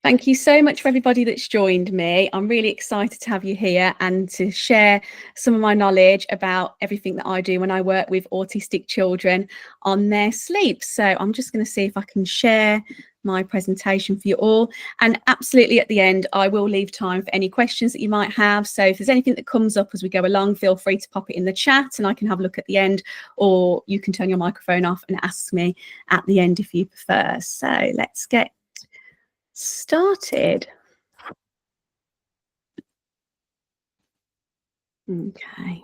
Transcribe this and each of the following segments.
Thank you so much for everybody that's joined me. I'm really excited to have you here and to share some of my knowledge about everything that I do when I work with autistic children on their sleep. So I'm just going to see if I can share my presentation for you all. And absolutely at the end, I will leave time for any questions that you might have. So if there's anything that comes up as we go along, feel free to pop it in the chat and I can have a look at the end, or you can turn your microphone off and ask me at the end if you prefer. So let's get started. Okay.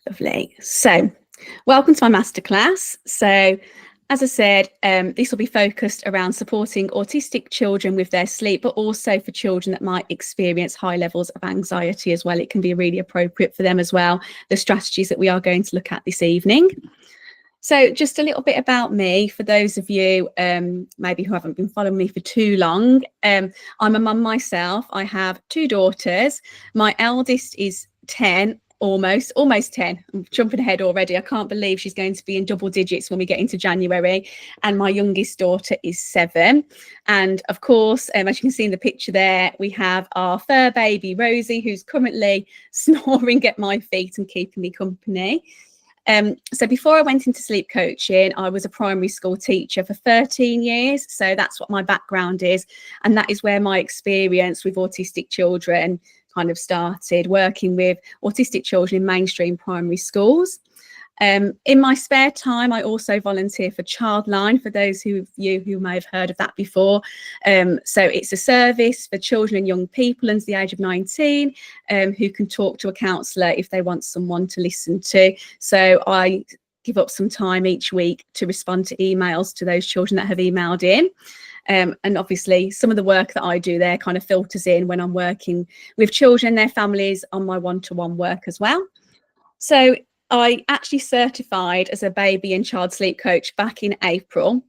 Lovely. So welcome to my masterclass. So as I said, this will be focused around supporting autistic children with their sleep, but also for children that might experience high levels of anxiety as well. It can be really appropriate for them as well, the strategies that we are going to look at this evening. So just a little bit about me for those of you maybe who haven't been following me for too long. I'm a mum myself. I have two daughters. My eldest is 10, almost 10. I'm jumping ahead already. I can't believe she's going to be in double digits when we get into January. And my youngest daughter is 7. And of course, as you can see in the picture there, we have our fur baby Rosie, who's currently snoring at my feet and keeping me company. So before I went into sleep coaching, I was a primary school teacher for 13 years. So that's what my background is. And that is where my experience with autistic children kind of started, working with autistic children in mainstream primary schools. In my spare time, I also volunteer for Childline, for those of you who may have heard of that before. So it's a service for children and young people under the age of 19 who can talk to a counsellor if they want someone to listen to. So I give up some time each week to respond to emails to those children that have emailed in. And obviously some of the work that I do there kind of filters in when I'm working with children and their families on my one-to-one work as well. So I actually certified as a baby and child sleep coach back in April.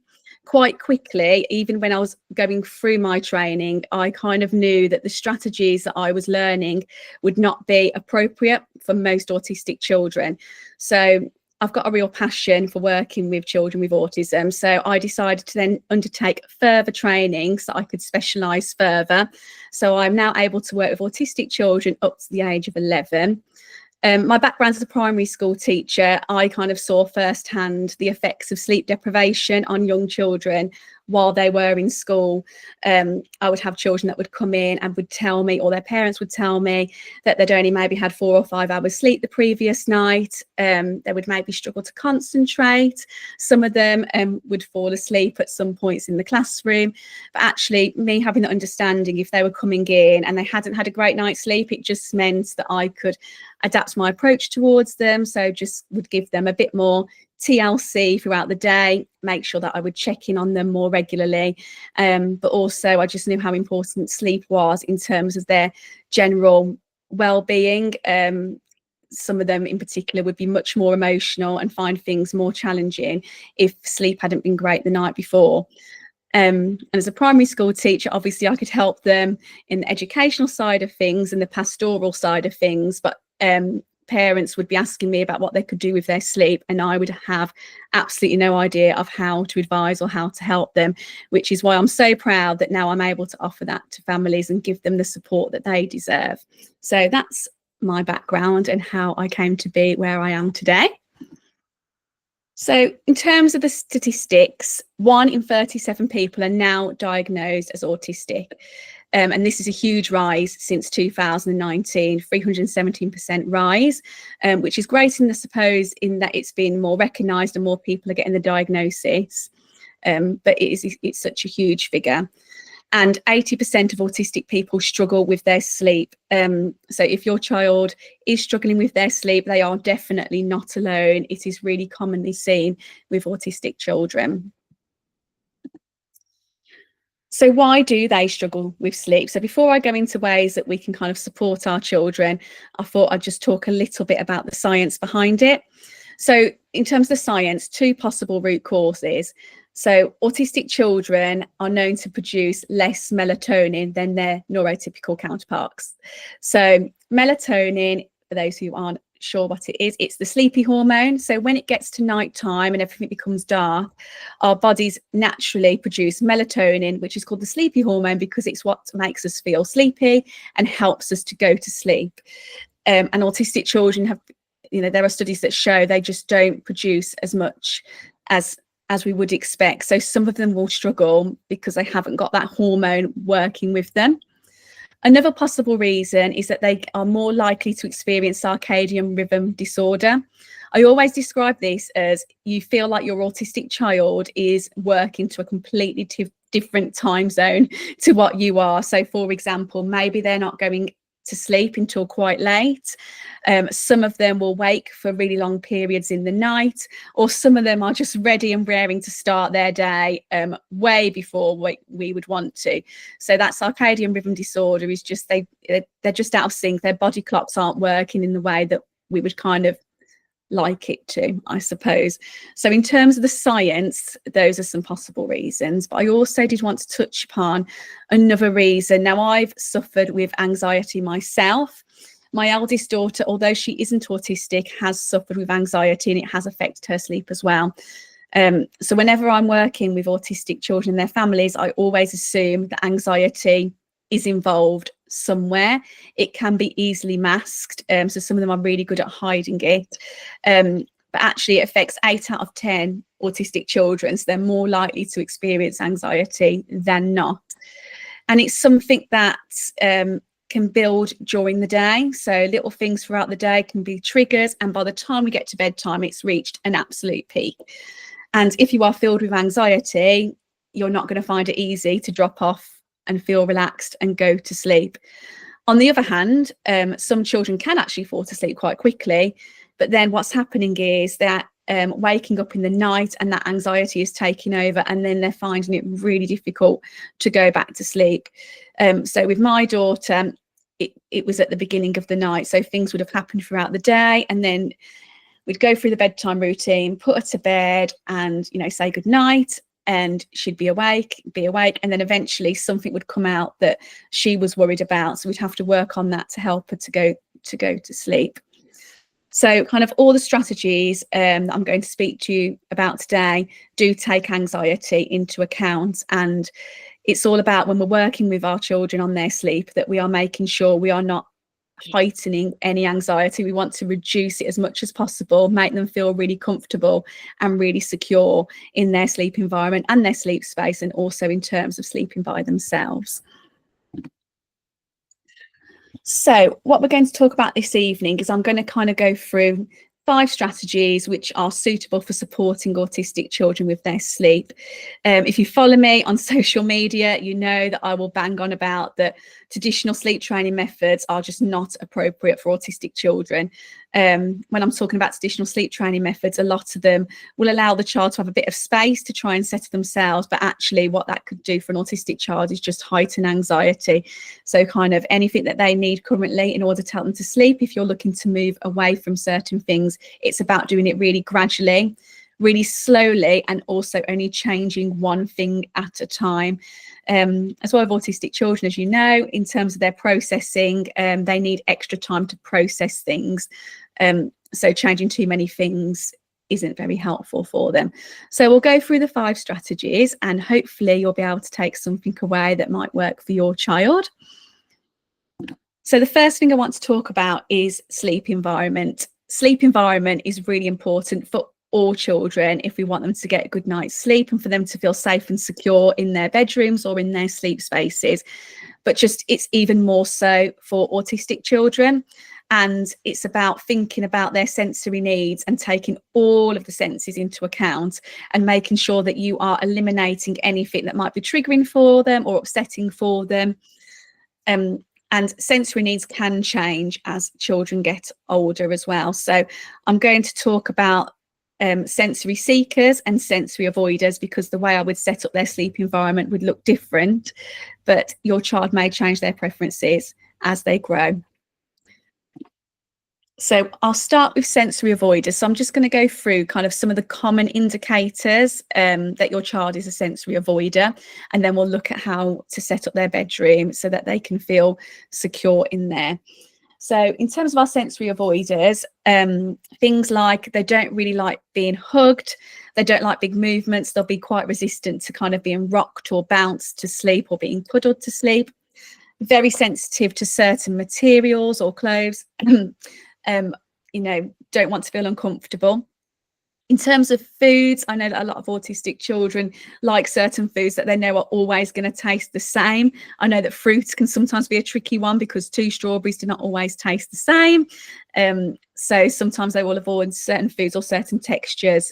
Quite quickly, even when I was going through my training, I kind of knew that the strategies that I was learning would not be appropriate for most autistic children. So I've got a real passion for working with children with autism. So I decided to then undertake further training so I could specialise further. So I'm now able to work with autistic children up to the age of 11. My background as a primary school teacher, I kind of saw firsthand the effects of sleep deprivation on young children while they were in school. I would have children that would come in and would tell me, or their parents would tell me, that they'd only maybe had 4 or 5 hours sleep the previous night. They would maybe struggle to concentrate. Some of them would fall asleep at some points in the classroom. But actually, me having the understanding, if they were coming in and they hadn't had a great night's sleep, it just meant that I could adapt my approach towards them. So just would give them a bit more TLC throughout the day, make sure that I would check in on them more regularly. But also I just knew how important sleep was in terms of their general well-being. Some of them in particular would be much more emotional and find things more challenging if sleep hadn't been great the night before. And as a primary school teacher, obviously I could help them in the educational side of things and the pastoral side of things, but parents would be asking me about what they could do with their sleep, and I would have absolutely no idea of how to advise or how to help them, which is why I'm so proud that now I'm able to offer that to families and give them the support that they deserve. So that's my background and how I came to be where I am today. So in terms of the statistics, 1 in 37 people are now diagnosed as autistic. And this is a huge rise since 2019, 317% rise, which is great in that it's been more recognised and more people are getting the diagnosis. But it's such a huge figure. And 80% of autistic people struggle with their sleep. So if your child is struggling with their sleep, they are definitely not alone. It is really commonly seen with autistic children. So why do they struggle with sleep? So before I go into ways that we can kind of support our children, I thought I'd just talk a little bit about the science behind it. So in terms of the science, 2 possible root causes. So autistic children are known to produce less melatonin than their neurotypical counterparts. So melatonin, for those who sure what it is, it's the sleepy hormone. So when it gets to night time and everything becomes dark, our bodies naturally produce melatonin, which is called the sleepy hormone, because it's what makes us feel sleepy and helps us to go to sleep. And autistic children have, there are studies that show they just don't produce as much as we would expect. So some of them will struggle because they haven't got that hormone working with them. Another possible reason is that they are more likely to experience circadian rhythm disorder. I always describe this as you feel like your autistic child is working to a completely different time zone to what you are. So for example, maybe they're not going to sleep until quite late. Some of them will wake for really long periods in the night, or some of them are just ready and raring to start their day way before we would want to. So that circadian rhythm disorder is just they're just out of sync. Their body clocks aren't working in the way that we would kind of like it to, I suppose. So in terms of the science, those are some possible reasons, but I also did want to touch upon another reason. Now, I've suffered with anxiety myself. My eldest daughter, although she isn't autistic, has suffered with anxiety, and it has affected her sleep as well. So whenever I'm working with autistic children and their families, I always assume that anxiety is involved somewhere. It can be easily masked. So some of them are really good at hiding it. But actually it affects 8 out of 10 autistic children. So they're more likely to experience anxiety than not. And it's something that can build during the day. So little things throughout the day can be triggers. And by the time we get to bedtime, it's reached an absolute peak. And if you are filled with anxiety, you're not going to find it easy to drop off and feel relaxed and go to sleep. On the other hand, some children can actually fall to sleep quite quickly, but then what's happening is that waking up in the night and that anxiety is taking over, and then they're finding it really difficult to go back to sleep. So with my daughter, it was at the beginning of the night, so things would have happened throughout the day, and then we'd go through the bedtime routine, put her to bed, and say good night, and she'd be awake, and then eventually something would come out that she was worried about. So we'd have to work on that to help her to go to sleep. So kind of all the strategies that I'm going to speak to you about today do take anxiety into account. And it's all about, when we're working with our children on their sleep, that we are making sure we are not heightening any anxiety. We want to reduce it as much as possible, make them feel really comfortable and really secure in their sleep environment and their sleep space, and also in terms of sleeping by themselves. So what we're going to talk about this evening is I'm going to kind of go through 5 strategies which are suitable for supporting autistic children with their sleep. If you follow me on social media, you know that I will bang on about that traditional sleep training methods are just not appropriate for autistic children. When I'm talking about traditional sleep training methods, a lot of them will allow the child to have a bit of space to try and settle themselves, but actually what that could do for an autistic child is just heighten anxiety. So kind of anything that they need currently in order to help them to sleep, if you're looking to move away from certain things, it's about doing it really gradually, really slowly, and also only changing one thing at a time. As well, with autistic children, as you know, in terms of their processing, they need extra time to process things. So changing too many things isn't very helpful for them. So we'll go through the 5 strategies, and hopefully you'll be able to take something away that might work for your child. So the first thing I want to talk about is sleep environment. Sleep environment is really important for all children if we want them to get a good night's sleep and for them to feel safe and secure in their bedrooms or in their sleep spaces. But just it's even more so for autistic children. And it's about thinking about their sensory needs and taking all of the senses into account and making sure that you are eliminating anything that might be triggering for them or upsetting for them. And sensory needs can change as children get older as well. So I'm going to talk about sensory seekers and sensory avoiders, because the way I would set up their sleep environment would look different, but your child may change their preferences as they grow. So I'll start with sensory avoiders. So I'm just going to go through kind of some of the common indicators that your child is a sensory avoider, and then we'll look at how to set up their bedroom so that they can feel secure in there. So in terms of our sensory avoiders, things like they don't really like being hugged, they don't like big movements, they'll be quite resistant to kind of being rocked or bounced to sleep or being cuddled to sleep, very sensitive to certain materials or clothes, you know, don't want to feel uncomfortable. In terms of foods, I know that a lot of autistic children like certain foods that they know are always going to taste the same. I know that fruits can sometimes be a tricky one because 2 strawberries do not always taste the same. So sometimes they will avoid certain foods or certain textures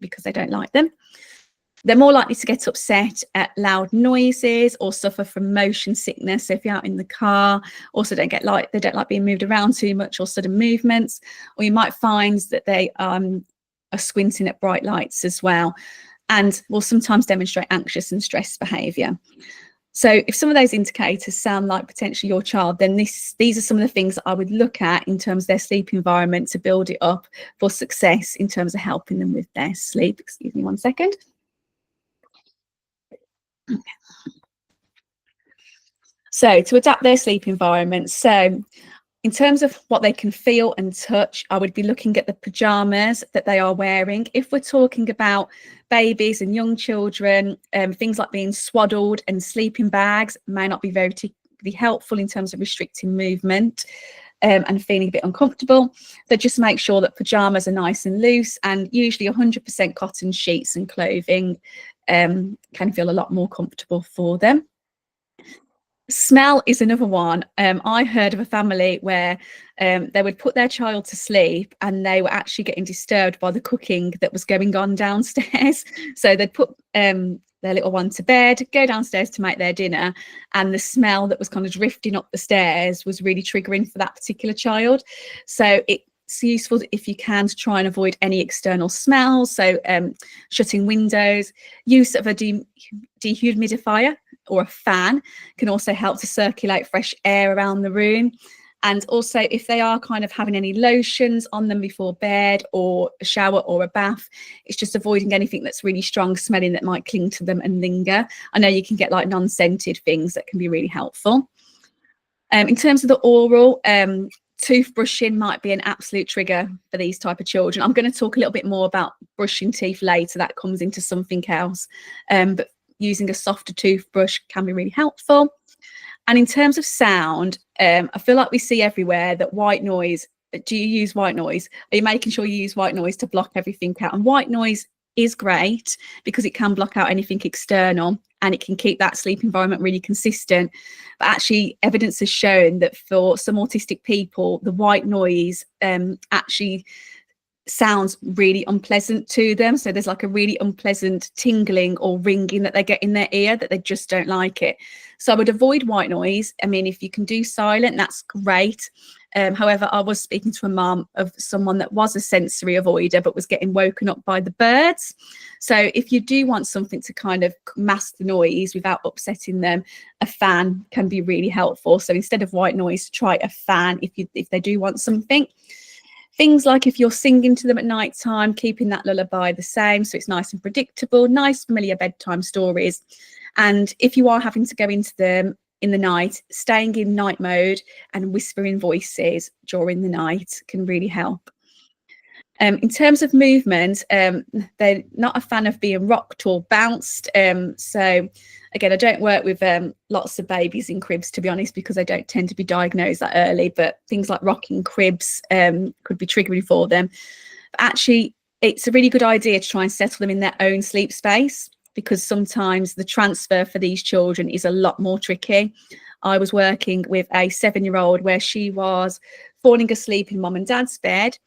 because they don't like them. They're more likely to get upset at loud noises or suffer from motion sickness. So if you're out in the car, also they don't like being moved around too much or sudden movements, or you might find that they are squinting at bright lights as well, and will sometimes demonstrate anxious and stressed behaviour. So if some of those indicators sound like potentially your child, then these are some of the things that I would look at in terms of their sleep environment to build it up for success in terms of helping them with their sleep. Excuse me one second. So to adapt their sleep environment. So in terms of what they can feel and touch, I would be looking at the pajamas that they are wearing. If we're talking about babies and young children, things like being swaddled and sleeping bags may not be very particularly helpful in terms of restricting movement and feeling a bit uncomfortable. So just make sure that pajamas are nice and loose, and usually 100% cotton sheets and clothing can feel a lot more comfortable for them. Smell is another one. I heard of a family where they would put their child to sleep and they were actually getting disturbed by the cooking that was going on downstairs. So they'd put their little one to bed, go downstairs to make their dinner, and the smell that was kind of drifting up the stairs was really triggering for that particular child. So it's useful if you can to try and avoid any external smells. So shutting windows, use of a dehumidifier or a fan can also help to circulate fresh air around the room. And also if they are kind of having any lotions on them before bed or a shower or a bath, it's just avoiding anything that's really strong smelling that might cling to them and linger. I know you can get like non-scented things that can be really helpful. In terms of the oral, toothbrushing might be an absolute trigger for these type of children. I'm going to talk a little bit more about brushing teeth later. That comes into something else. But using a softer toothbrush can be really helpful. And in terms of sound, I feel like we see everywhere that white noise. Do you use white noise? Are you making sure you use white noise to block everything out? And white noise is great because it can block out anything external and it can keep that sleep environment really consistent. But actually evidence has shown that for some autistic people, the white noise actually sounds really unpleasant to them. So there's like a really unpleasant tingling or ringing that they get in their ear that they just don't like it. So I would avoid white noise. I mean, if you can do silent, that's great. However, I was speaking to a mum of someone that was a sensory avoider but was getting woken up by the birds. So if you do want something to kind of mask the noise without upsetting them, a fan can be really helpful. So instead of white noise, try a fan if they do want something. Things like if you're singing to them at night time, keeping that lullaby the same so it's nice and predictable, nice familiar bedtime stories. And if you are having to go into them in the night, staying in night mode and whispering voices during the night can really help. In terms of movement, they're not a fan of being rocked or bounced. So again, I don't work with lots of babies in cribs, to be honest, because they don't tend to be diagnosed that early, but things like rocking cribs could be triggering for them. But actually, it's a really good idea to try and settle them in their own sleep space, because sometimes the transfer for these children is a lot more tricky. I was working with a 7-year-old where she was falling asleep in mum and dad's bed,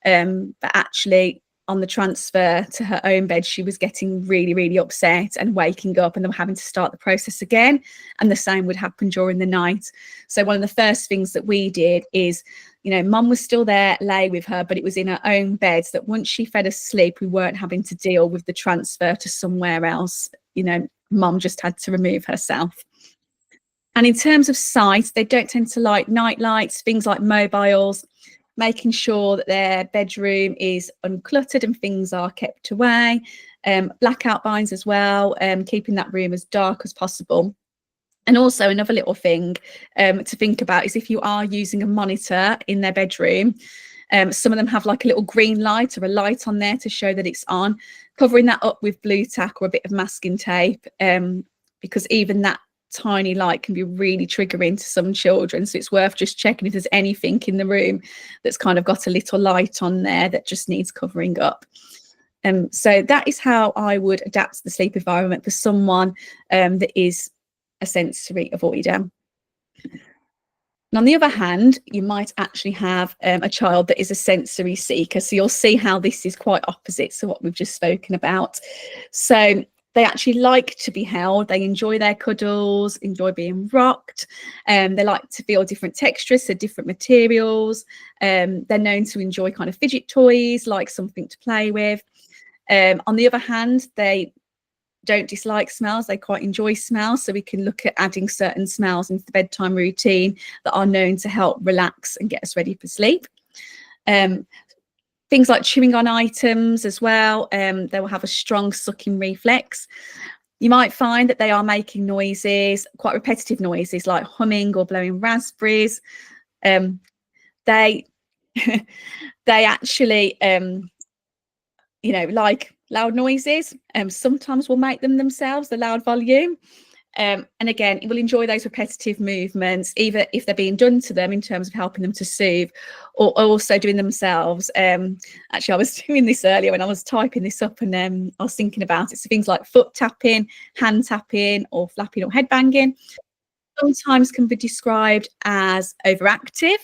but actually on the transfer to her own bed, she was getting really, really upset and waking up and then having to start the process again. And the same would happen during the night. So one of the first things that we did is, you know, mum was still there, lay with her, but it was in her own bed, so that once she fell asleep, we weren't having to deal with the transfer to somewhere else. You know, mum just had to remove herself. And in terms of sight, they don't tend to like night lights, things like mobiles, making sure that their bedroom is uncluttered and things are kept away. Blackout blinds as well, keeping that room as dark as possible. And also another little thing to think about is if you are using a monitor in their bedroom, some of them have like a little green light or a light on there to show that it's on, covering that up with blue tack or a bit of masking tape, because even that tiny light can be really triggering to some children. So it's worth just checking if there's anything in the room that's kind of got a little light on there that just needs covering up. So that is how I would adapt the sleep environment for someone that is a sensory avoider. And on the other hand, you might actually have a child that is a sensory seeker. So you'll see how this is quite opposite to what we've just spoken about. So they actually like to be held. They enjoy their cuddles, enjoy being rocked. They like to feel different textures, so different materials. They're known to enjoy kind of fidget toys, like something to play with. On the other hand, they don't dislike smells. They quite enjoy smells. So we can look at adding certain smells into the bedtime routine that are known to help relax and get us ready for sleep. Things like chewing on items as well. They will have a strong sucking reflex. You might find that they are making noises, quite repetitive noises like humming or blowing raspberries. They actually, like loud noises. Sometimes will make them themselves, the loud volume. And again, it will enjoy those repetitive movements, either if they're being done to them in terms of helping them to soothe, or also doing themselves. Actually, I was doing this earlier when I was typing this up, and I was thinking about it. So things like foot tapping, hand tapping, or flapping or head banging sometimes can be described as overactive.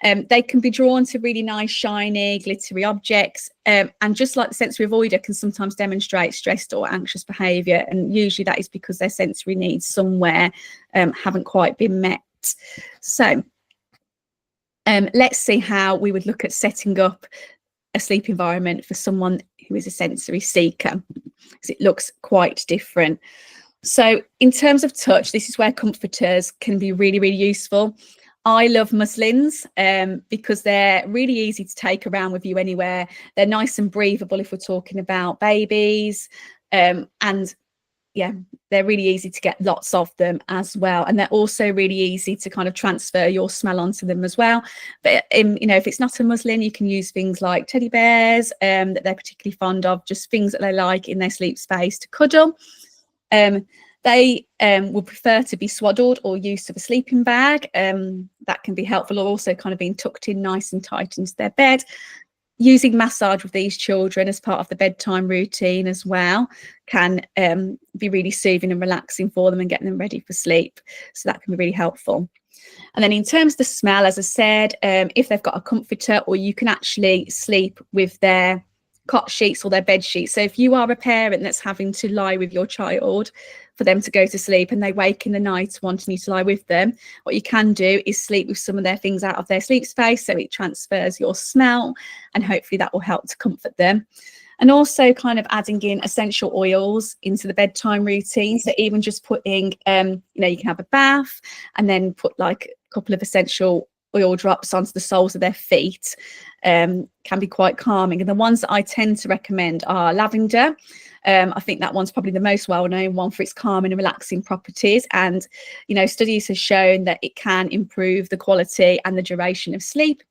They can be drawn to really nice, shiny, glittery objects. And just like the sensory avoider can sometimes demonstrate stressed or anxious behaviour. And usually that is because their sensory needs somewhere haven't quite been met. So let's see how we would look at setting up a sleep environment for someone who is a sensory seeker, because it looks quite different. So in terms of touch, this is where comforters can be really, really useful. I love muslins because they're really easy to take around with you anywhere. They're nice and breathable if we're talking about babies. And yeah, they're really easy to get lots of them as well. And they're also really easy to kind of transfer your smell onto them as well. But, if it's not a muslin, you can use things like teddy bears that they're particularly fond of, just things that they like in their sleep space to cuddle. They will prefer to be swaddled or used of a sleeping bag. That can be helpful, or also kind of being tucked in nice and tight into their bed. Using massage with these children as part of the bedtime routine as well can be really soothing and relaxing for them and getting them ready for sleep. So that can be really helpful. And then in terms of the smell, as I said, if they've got a comforter, or you can actually sleep with their cot sheets or their bed sheets. So if you are a parent that's having to lie with your child for them to go to sleep, and they wake in the night wanting you to lie with them, what you can do is sleep with some of their things out of their sleep space, so it transfers your smell, and hopefully that will help to comfort them. And also kind of adding in essential oils into the bedtime routine. So even just putting, you can have a bath and then put like a couple of essential oil drops onto the soles of their feet can be quite calming. And the ones that I tend to recommend are lavender. I think that one's probably the most well-known one for its calming and relaxing properties. And, studies have shown that it can improve the quality and the duration of sleep.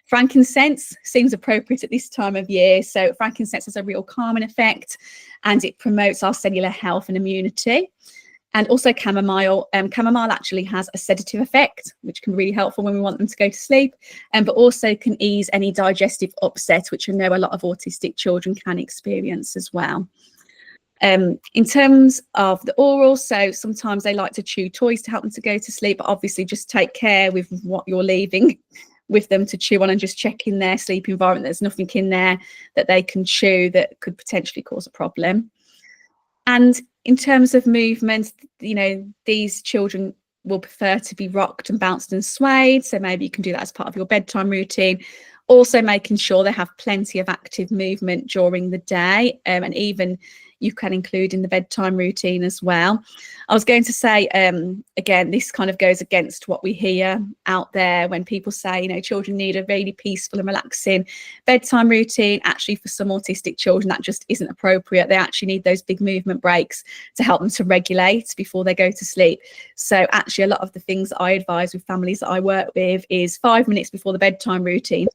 Frankincense seems appropriate at this time of year. So frankincense has a real calming effect, and it promotes our cellular health and immunity. And also chamomile. Chamomile actually has a sedative effect, which can be really helpful when we want them to go to sleep, but also can ease any digestive upset, which I know a lot of autistic children can experience as well. In terms of the oral, so sometimes they like to chew toys to help them to go to sleep, but obviously just take care with what you're leaving with them to chew on, and just check in their sleep environment there's nothing in there that they can chew that could potentially cause a problem. And in terms of movement, these children will prefer to be rocked and bounced and swayed. So maybe you can do that as part of your bedtime routine. Also making sure they have plenty of active movement during the day. And even you can include in the bedtime routine as well. I was going to say, again, this kind of goes against what we hear out there when people say, you know, children need a really peaceful and relaxing bedtime routine. Actually, for some autistic children, that just isn't appropriate. They actually need those big movement breaks to help them to regulate before they go to sleep. So actually, a lot of the things that I advise with families that I work with is 5 minutes before the bedtime routine,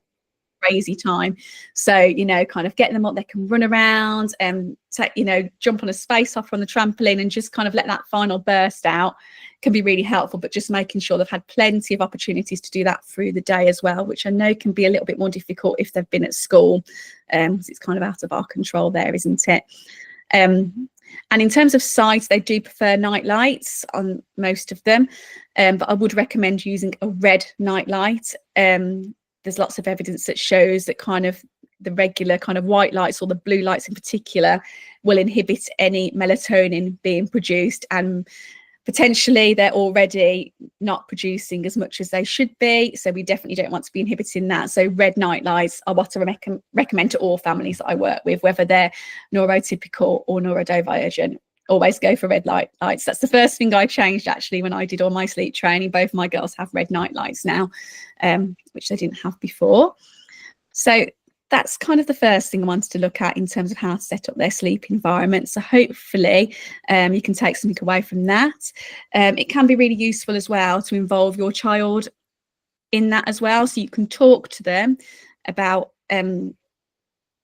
crazy time. So, you know, kind of getting them up, they can run around and, you know, jump on a space hopper on the trampoline and just kind of let that final burst out can be really helpful. But just making sure they've had plenty of opportunities to do that through the day as well, which I know can be a little bit more difficult if they've been at school, because it's kind of out of our control there, isn't it? And in terms of sights, they do prefer night lights on most of them, but I would recommend using a red night light. There's lots of evidence that shows that kind of the regular kind of white lights, or the blue lights in particular, will inhibit any melatonin being produced, and potentially they're already not producing as much as they should be. So we definitely don't want to be inhibiting that. So red night lights are what I recommend to all families that I work with, whether they're neurotypical or neurodivergent. Always go for red lights. That's the first thing I changed actually when I did all my sleep training. Both my girls have red night lights now, which they didn't have before. So that's kind of the first thing I wanted to look at in terms of how to set up their sleep environment. So hopefully you can take something away from that. It can be really useful as well to involve your child in that as well. So you can talk to them about, you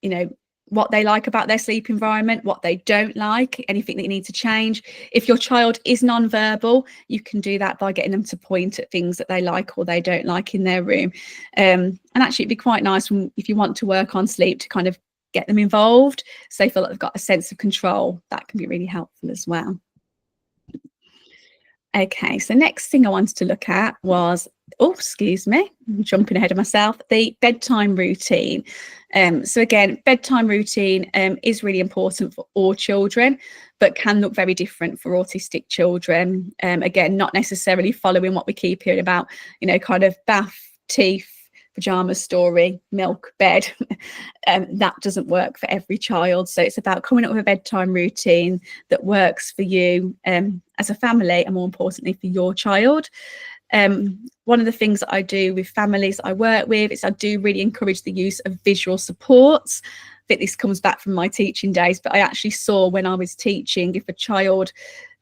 know, what they like about their sleep environment, what they don't like, anything that you need to change. If your child is non-verbal, you can do that by getting them to point at things that they like or they don't like in their room. And actually it'd be quite nice if you want to work on sleep to kind of get them involved, so they feel like they've got a sense of control. That can be really helpful as well. Okay, so next thing I wanted to look at was, oh, excuse me, I'm jumping ahead of myself, the bedtime routine. So again, bedtime routine is really important for all children, but can look very different for autistic children. Again, not necessarily following what we keep hearing about, you know, kind of bath, teeth, pajamas story, milk, bed. That doesn't work for every child. So it's about coming up with a bedtime routine that works for you as a family, and more importantly for your child. One of the things that I do with families I work with is I do really encourage the use of visual supports. I think this comes back from my teaching days, but I actually saw when I was teaching, if a child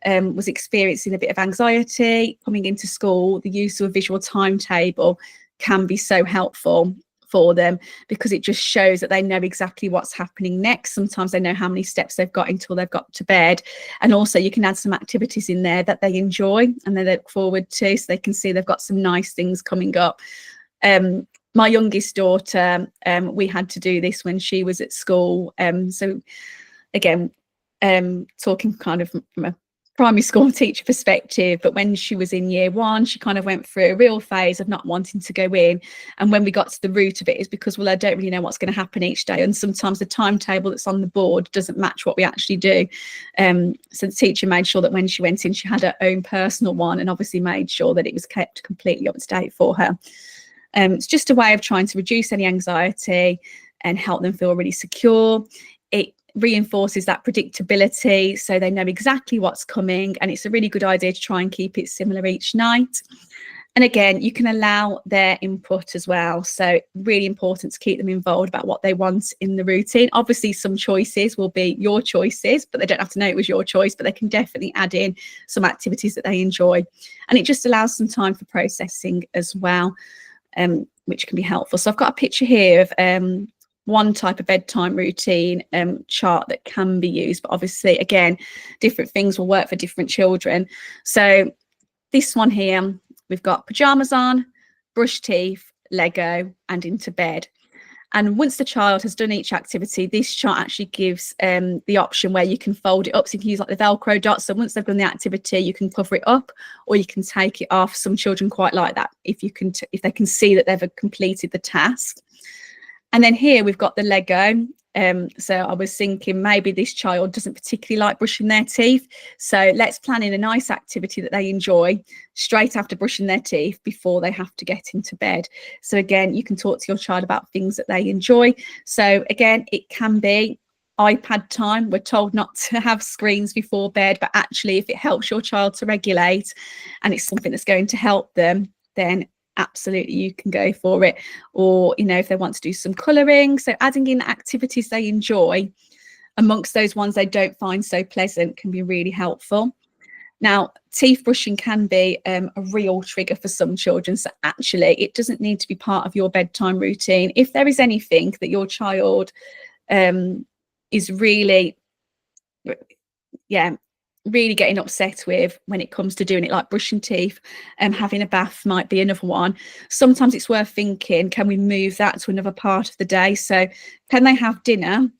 was experiencing a bit of anxiety coming into school, the use of a visual timetable can be so helpful for them, because it just shows that they know exactly what's happening next. Sometimes they know how many steps they've got until they've got to bed. And also you can add some activities in there that they enjoy and they look forward to, so they can see they've got some nice things coming up. My youngest daughter, we had to do this when she was at school. So again, talking kind of from a primary school teacher perspective, but when she was in year one, she kind of went through a real phase of not wanting to go in. And when we got to the root of it, is because, well, I don't really know what's going to happen each day, and sometimes the timetable that's on the board doesn't match what we actually do. So the teacher made sure that when she went in, she had her own personal one, and obviously made sure that it was kept completely up to date for her. It's just a way of trying to reduce any anxiety and help them feel really secure. It reinforces that predictability, so they know exactly what's coming, and it's a really good idea to try and keep it similar each night. And again, you can allow their input as well, so really important to keep them involved about what they want in the routine. Obviously some choices will be your choices, but they don't have to know it was your choice, but they can definitely add in some activities that they enjoy, and it just allows some time for processing as well, which can be helpful. So I've got a picture here of one type of bedtime routine chart that can be used, but obviously again different things will work for different children. So this one here, we've got pajamas on, brush teeth, Lego, and into bed. And once the child has done each activity, this chart actually gives the option where you can fold it up, so you can use like the Velcro dots. So once they've done the activity, you can cover it up or you can take it off. Some children quite like that if they can see that they've completed the task. And then here we've got the Lego. So I was thinking maybe this child doesn't particularly like brushing their teeth. So let's plan in a nice activity that they enjoy straight after brushing their teeth before they have to get into bed. So again, you can talk to your child about things that they enjoy. So again, it can be iPad time. We're told not to have screens before bed, but actually if it helps your child to regulate and it's something that's going to help them, then absolutely you can go for it. Or, you know, if they want to do some colouring, so adding in activities they enjoy amongst those ones they don't find so pleasant can be really helpful. Now, teeth brushing can be a real trigger for some children, so actually it doesn't need to be part of your bedtime routine. If there is anything that your child is really getting upset with when it comes to doing it, like brushing teeth, having a bath might be another one. Sometimes it's worth thinking, can we move that to another part of the day? So can they have dinner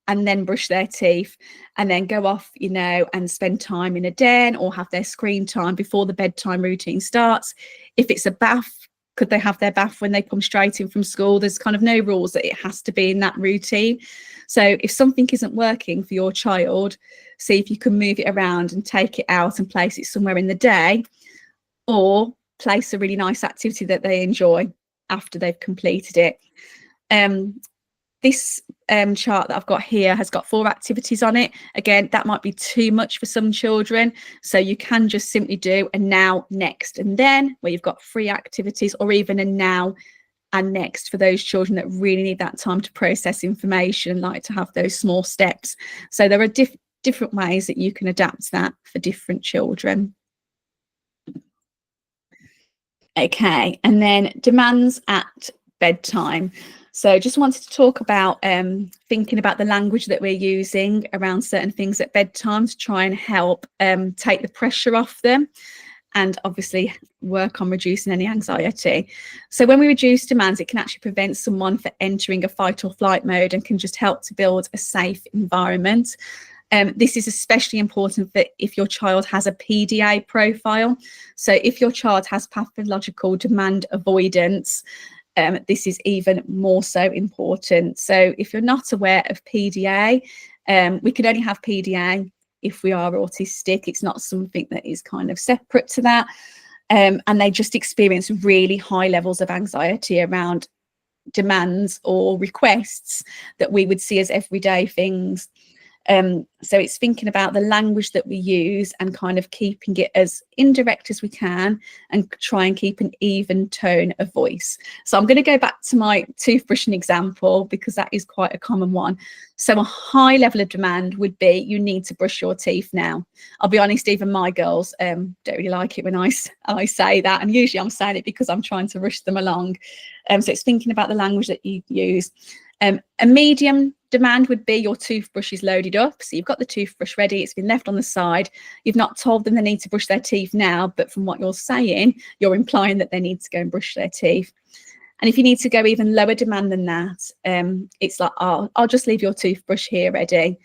and then brush their teeth and then go off, you know, and spend time in a den or have their screen time before the bedtime routine starts? If it's a bath, could they have their bath when they come straight in from school? There's kind of no rules that it has to be in that routine. So if something isn't working for your child, see if you can move it around and take it out and place it somewhere in the day, or place a really nice activity that they enjoy after they've completed it. This chart that I've got here has got 4 activities on it. Again, that might be too much for some children, so you can just simply do a now, next, and then, where you've got 3 activities, or even a now and next for those children that really need that time to process information and like to have those small steps. So there are different ways that you can adapt that for different children. Okay, and then demands at bedtime. So just wanted to talk about thinking about the language that we're using around certain things at bedtime to try and help take the pressure off them, and obviously work on reducing any anxiety. So when we reduce demands, it can actually prevent someone from entering a fight or flight mode and can just help to build a safe environment. This is especially important for if your child has a PDA profile. So if your child has pathological demand avoidance, this is even more so important. So if you're not aware of PDA, we can only have PDA if we are autistic. It's not something that is kind of separate to that. And they just experience really high levels of anxiety around demands or requests that we would see as everyday things. So it's thinking about the language that we use and kind of keeping it as indirect as we can and try and keep an even tone of voice. So I'm going to go back to my toothbrushing example because that is quite a common one. So a high level of demand would be, you need to brush your teeth now. I'll be honest, even my girls don't really like it when I say that, and usually I'm saying it because I'm trying to rush them along. So it's thinking about the language that you use. A medium demand would be, your toothbrush is loaded up. So you've got the toothbrush ready, it's been left on the side. You've not told them they need to brush their teeth now, but from what you're saying, you're implying that they need to go and brush their teeth. And if you need to go even lower demand than that, it's like, oh, I'll just leave your toothbrush here ready.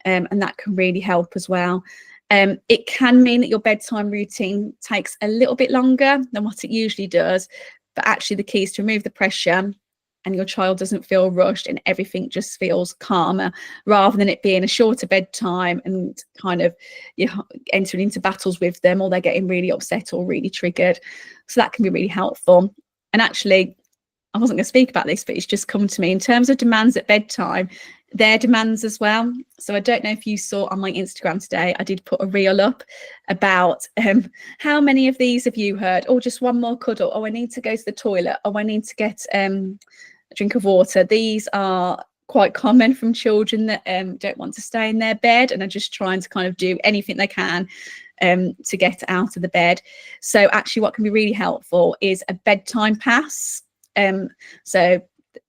And that can really help as well. It can mean that your bedtime routine takes a little bit longer than what it usually does, but actually the key is to remove the pressure and your child doesn't feel rushed and everything just feels calmer, rather than it being a shorter bedtime and kind of you're entering into battles with them, or they're getting really upset or really triggered. So that can be really helpful. And actually, I wasn't going to speak about this, but it's just come to me in terms of demands at bedtime, their demands as well. So I don't know if you saw on my Instagram today, I did put a reel up about how many of these have you heard? Oh, just one more cuddle. Oh, I need to go to the toilet. Oh, I need to get a drink of water. These are quite common from children that don't want to stay in their bed and are just trying to kind of do anything they can to get out of the bed. So actually what can be really helpful is a bedtime pass. So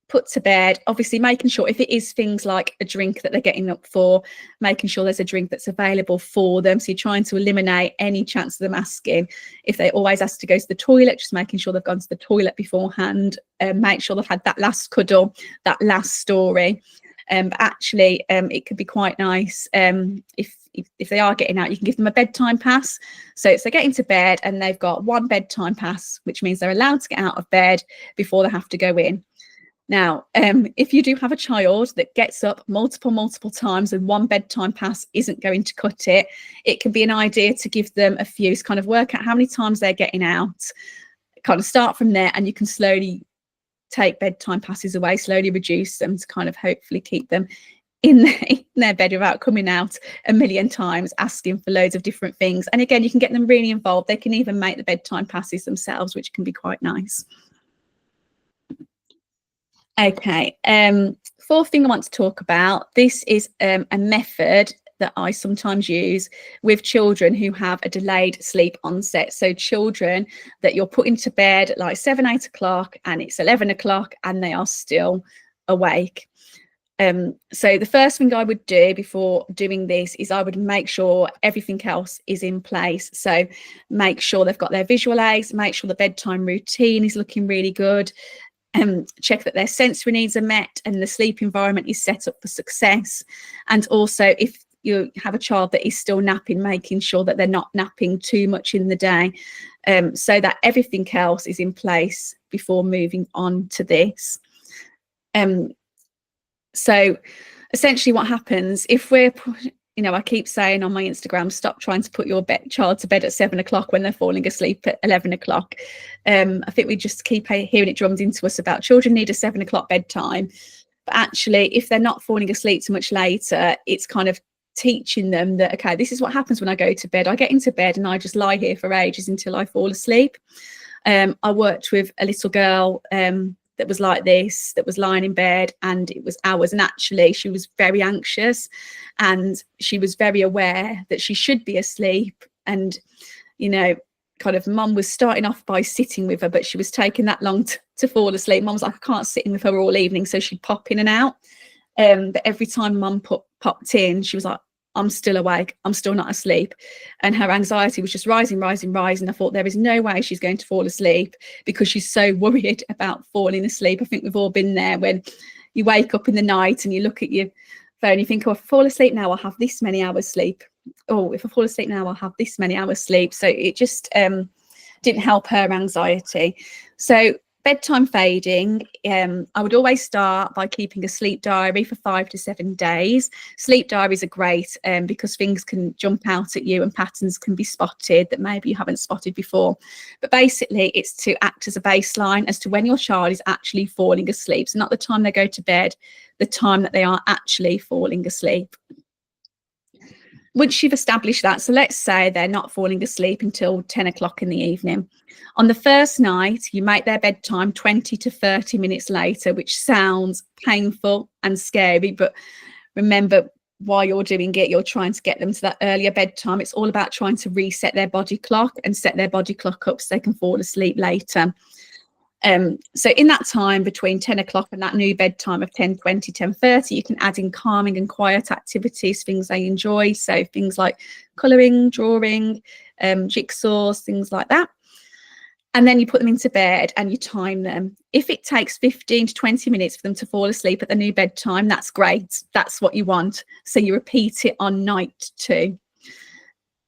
put to bed, obviously making sure if it is things like a drink that they're getting up for, making sure there's a drink that's available for them. So you're trying to eliminate any chance of them asking. If they always ask to go to the toilet, just making sure they've gone to the toilet beforehand, make sure they've had that last cuddle, that last story. But actually it could be quite nice if they are getting out, you can give them a bedtime pass. So it's they're getting to bed and they've got one bedtime pass, which means they're allowed to get out of bed before they have to go in. Now, if you do have a child that gets up multiple times and one bedtime pass isn't going to cut it, it can be an idea to give them a few, to kind of work out how many times they're getting out, kind of start from there, and you can slowly take bedtime passes away, slowly reduce them to kind of hopefully keep them in their bed without coming out a million times asking for loads of different things. And again, you can get them really involved. They can even make the bedtime passes themselves, which can be quite nice. Okay, fourth thing I want to talk about, this is a method that I sometimes use with children who have a delayed sleep onset. So children that you're putting to bed at like 7, 8 o'clock and it's 11 o'clock and they are still awake. So the first thing I would do before doing this is I would make sure everything else is in place. So make sure they've got their visual aids, make sure the bedtime routine is looking really good, check that their sensory needs are met and the sleep environment is set up for success. And also, if you have a child that is still napping, making sure that they're not napping too much in the day, so that everything else is in place before moving on to this. So essentially what happens if we're, I keep saying on my Instagram, stop trying to put your child to bed at 7 o'clock when they're falling asleep at 11 o'clock. I think we just keep hearing it drummed into us about children need a 7 o'clock bedtime. But actually, if they're not falling asleep too much later, it's kind of teaching them that, okay, this is what happens when I go to bed. I get into bed and I just lie here for ages until I fall asleep. I worked with a little girl that was like this, that was lying in bed and it was hours. And actually she was very anxious and she was very aware that she should be asleep. And, kind of mum was starting off by sitting with her, but she was taking that long to fall asleep. Mum was like, I can't sit in with her all evening. So she'd pop in and out. But every time mum popped in, she was like, I'm still awake, I'm still not asleep. And her anxiety was just rising. I thought there is no way she's going to fall asleep because she's so worried about falling asleep. I think we've all been there when you wake up in the night and you look at your phone, you think, oh, if I fall asleep now, I'll have this many hours sleep. Oh, if I fall asleep now, I'll have this many hours sleep. So it just didn't help her anxiety. So bedtime fading, I would always start by keeping a sleep diary for 5 to 7 days. Sleep diaries are great because things can jump out at you and patterns can be spotted that maybe you haven't spotted before. But basically, it's to act as a baseline as to when your child is actually falling asleep. So not the time they go to bed, the time that they are actually falling asleep. Once you've established that, so let's say they're not falling asleep until 10 o'clock in the evening. On the first night, you make their bedtime 20 to 30 minutes later, which sounds painful and scary, but remember, while you're doing it, you're trying to get them to that earlier bedtime. It's all about trying to reset their body clock and set their body clock up so they can fall asleep later. So in that time between 10 o'clock and that new bedtime of 10:20, 10:30, you can add in calming and quiet activities, things they enjoy. So things like colouring, drawing, jigsaws, things like that. And then you put them into bed and you time them. If it takes 15 to 20 minutes for them to fall asleep at the new bedtime, that's great. That's what you want. So you repeat it on night 2.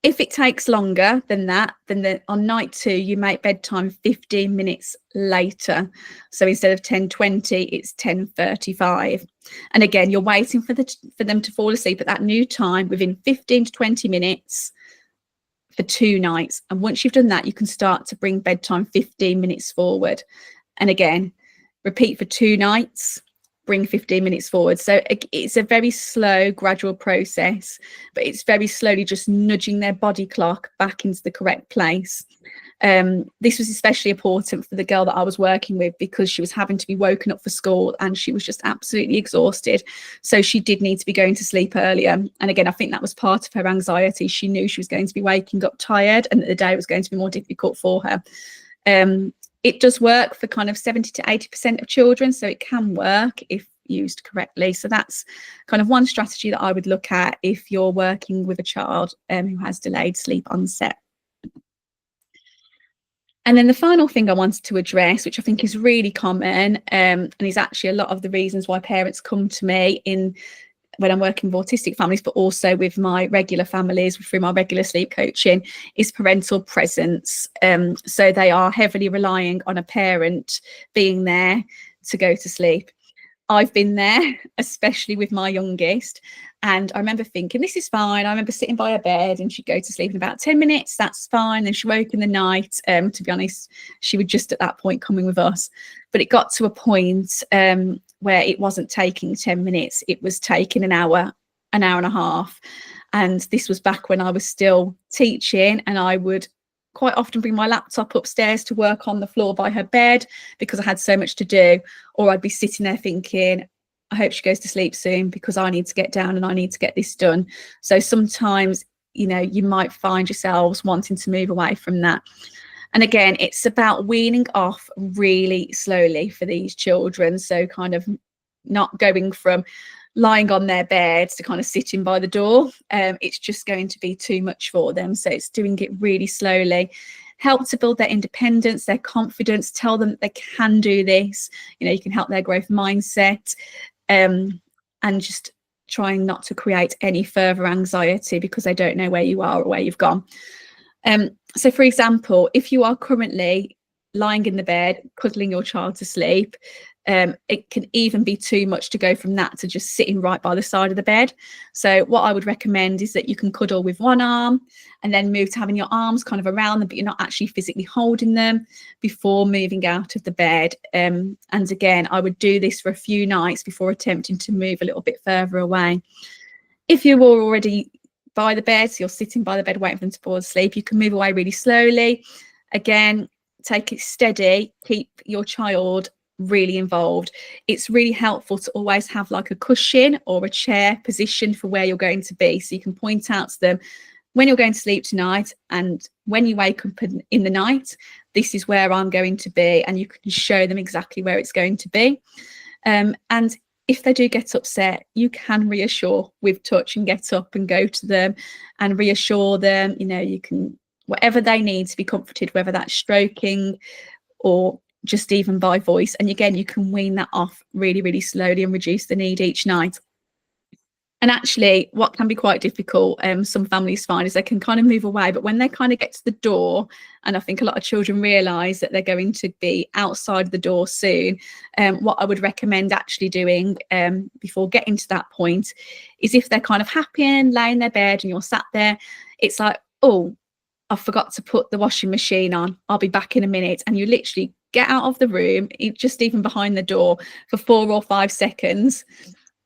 If it takes longer than that, then on night 2, you make bedtime 15 minutes later. So instead of 10:20, it's 10:35. And again, you're waiting for them to fall asleep at that new time within 15 to 20 minutes for 2 nights. And once you've done that, you can start to bring bedtime 15 minutes forward. And again, repeat for 2 nights. Bring 15 minutes forward. So it's a very slow, gradual process, but it's very slowly just nudging their body clock back into the correct place. This was especially important for the girl that I was working with because she was having to be woken up for school and she was just absolutely exhausted. So she did need to be going to sleep earlier. And again, I think that was part of her anxiety. She knew she was going to be waking up tired and that the day was going to be more difficult for her. It does work for kind of 70 to 80% of children, so it can work if used correctly. So that's kind of one strategy that I would look at if you're working with a child who has delayed sleep onset. And then the final thing I wanted to address, which I think is really common and is actually a lot of the reasons why parents come to me when I'm working with autistic families, but also with my regular families through my regular sleep coaching, is parental presence. So they are heavily relying on a parent being there to go to sleep. I've been there, especially with my youngest. And I remember thinking, this is fine. I remember sitting by her bed and she'd go to sleep in about 10 minutes. That's fine. Then she woke in the night. To be honest, she was just at that point coming with us. But it got to a point where it wasn't taking 10 minutes, it was taking an hour and a half. And this was back when I was still teaching, and I would quite often bring my laptop upstairs to work on the floor by her bed because I had so much to do. Or I'd be sitting there thinking, I hope she goes to sleep soon because I need to get down and I need to get this done. So sometimes, you know, you might find yourselves wanting to move away from that. And again, it's about weaning off really slowly for these children. So kind of not going from lying on their beds to kind of sitting by the door. It's just going to be too much for them. So it's doing it really slowly. Help to build their independence, their confidence, tell them that they can do this. You know, you can help their growth mindset, and just trying not to create any further anxiety because they don't know where you are or where you've gone. So for example, if you are currently lying in the bed, cuddling your child to sleep, it can even be too much to go from that to just sitting right by the side of the bed. So what I would recommend is that you can cuddle with one arm and then move to having your arms kind of around them, but you're not actually physically holding them before moving out of the bed. And again, I would do this for a few nights before attempting to move a little bit further away. If you were already by the bed, so you're sitting by the bed waiting for them to fall asleep, you can move away really slowly. Again, take it steady, keep your child really involved. It's really helpful to always have like a cushion or a chair positioned for where you're going to be, so you can point out to them when you're going to sleep tonight, and when you wake up in the night, this is where I'm going to be, and you can show them exactly where it's going to be. And if they do get upset, you can reassure with touch and get up and go to them and reassure them. You know, you can, whatever they need to be comforted, whether that's stroking or just even by voice. And again, you can wean that off really, really slowly and reduce the need each night. And actually, what can be quite difficult, some families find, is they can kind of move away, but when they kind of get to the door, and I think a lot of children realise that they're going to be outside the door soon, what I would recommend actually doing before getting to that point is, if they're kind of happy and laying in their bed and you're sat there, it's like, oh, I forgot to put the washing machine on, I'll be back in a minute. And you literally get out of the room, just even behind the door, for 4 or 5 seconds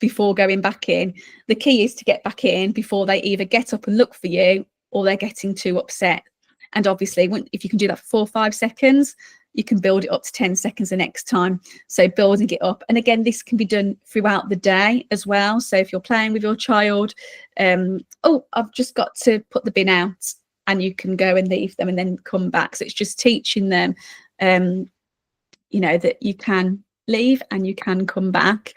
before going back in. The key is to get back in before they either get up and look for you or they're getting too upset. And obviously, if you can do that for 4 or 5 seconds, you can build it up to 10 seconds the next time. So building it up. And again, this can be done throughout the day as well. So if you're playing with your child, oh, I've just got to put the bin out, and you can go and leave them and then come back. So it's just teaching them, you know, that you can leave and you can come back.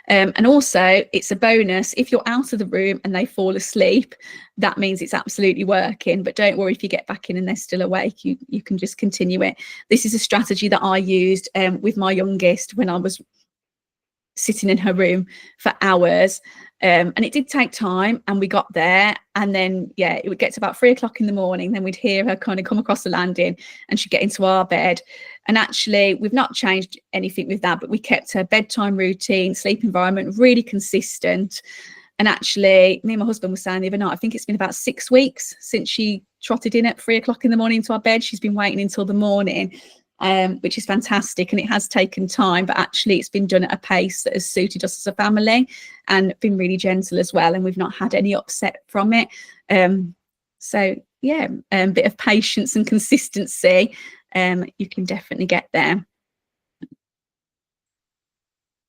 And also, it's a bonus if you're out of the room and they fall asleep, that means it's absolutely working. But don't worry if you get back in and they're still awake, you can just continue it. This is a strategy that I used with my youngest when I was sitting in her room for hours, and it did take time, and we got there, and then yeah, it would get to about 3 o'clock in the morning, then we'd hear her kind of come across the landing and she'd get into our bed. And actually, we've not changed anything with that, but we kept her bedtime routine, sleep environment really consistent. And actually, me and my husband were saying the other night, I think it's been about 6 weeks since she trotted in at 3 o'clock in the morning to our bed. She's been waiting until the morning, which is fantastic. And it has taken time, but actually it's been done at a pace that has suited us as a family and been really gentle as well. And we've not had any upset from it. So yeah, a bit of patience and consistency, you can definitely get there.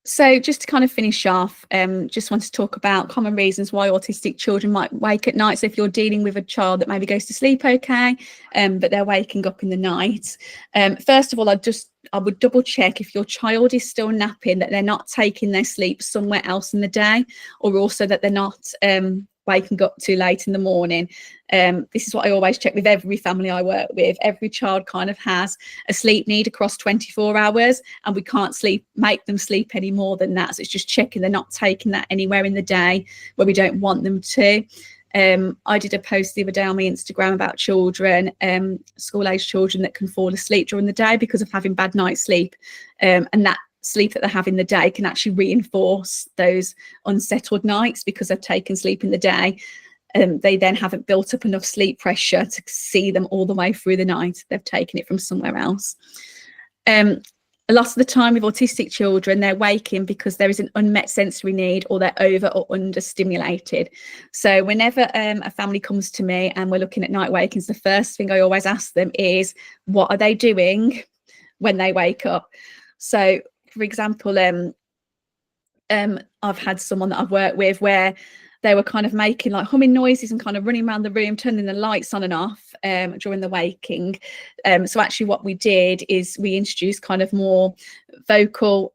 So just to kind of finish off, just want to talk about common reasons why autistic children might wake at night. So if you're dealing with a child that maybe goes to sleep okay, but they're waking up in the night, first of all, I would double check if your child is still napping, that they're not taking their sleep somewhere else in the day, or also that they're not waking up too late in the morning. This is what I always check with every family I work with. Every child kind of has a sleep need across 24 hours, and we can't make them sleep any more than that. So it's just checking they're not taking that anywhere in the day where we don't want them to. I did a post the other day on my Instagram about children, school-age children that can fall asleep during the day because of having bad night's sleep, and that sleep that they have in the day can actually reinforce those unsettled nights because they've taken sleep in the day. They then haven't built up enough sleep pressure to see them all the way through the night. They've taken it from somewhere else. a lot of the time with autistic children, they're waking because there is an unmet sensory need, or they're over or under stimulated. So whenever a family comes to me and we're looking at night wakings, the first thing I always ask them is, what are they doing when they wake up? So for example, I've had someone that I've worked with where they were kind of making like humming noises and kind of running around the room, turning the lights on and off during the waking. So actually what we did is we introduced kind of more vocal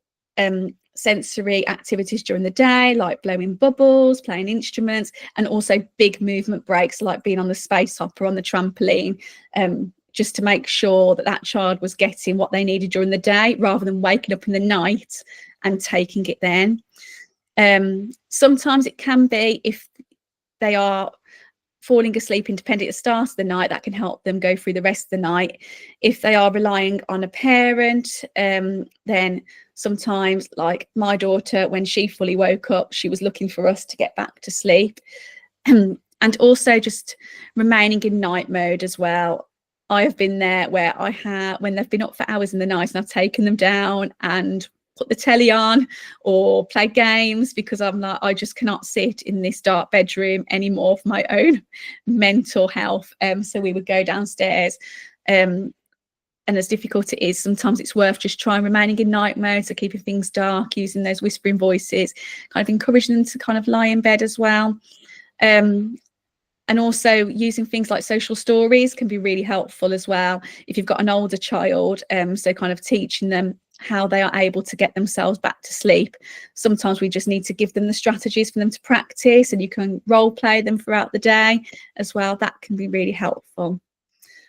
sensory activities during the day, like blowing bubbles, playing instruments, and also big movement breaks, like being on the space hopper, on the trampoline, just to make sure that that child was getting what they needed during the day, rather than waking up in the night and taking it then. Sometimes it can be, if they are falling asleep independently at the start of the night, that can help them go through the rest of the night. If they are relying on a parent, then sometimes, like my daughter, when she fully woke up, she was looking for us to get back to sleep. And also just remaining in night mode as well. I have been there where when they've been up for hours in the night, and I've taken them down and put the telly on or play games, because I'm like, I just cannot sit in this dark bedroom anymore for my own mental health. So we would go downstairs, and as difficult it is, sometimes it's worth just trying remaining in night mode, so keeping things dark, using those whispering voices, kind of encouraging them to kind of lie in bed as well. And also using things like social stories can be really helpful as well if you've got an older child. So kind of teaching them how they are able to get themselves back to sleep. Sometimes we just need to give them the strategies for them to practice, and you can role play them throughout the day as well. That can be really helpful.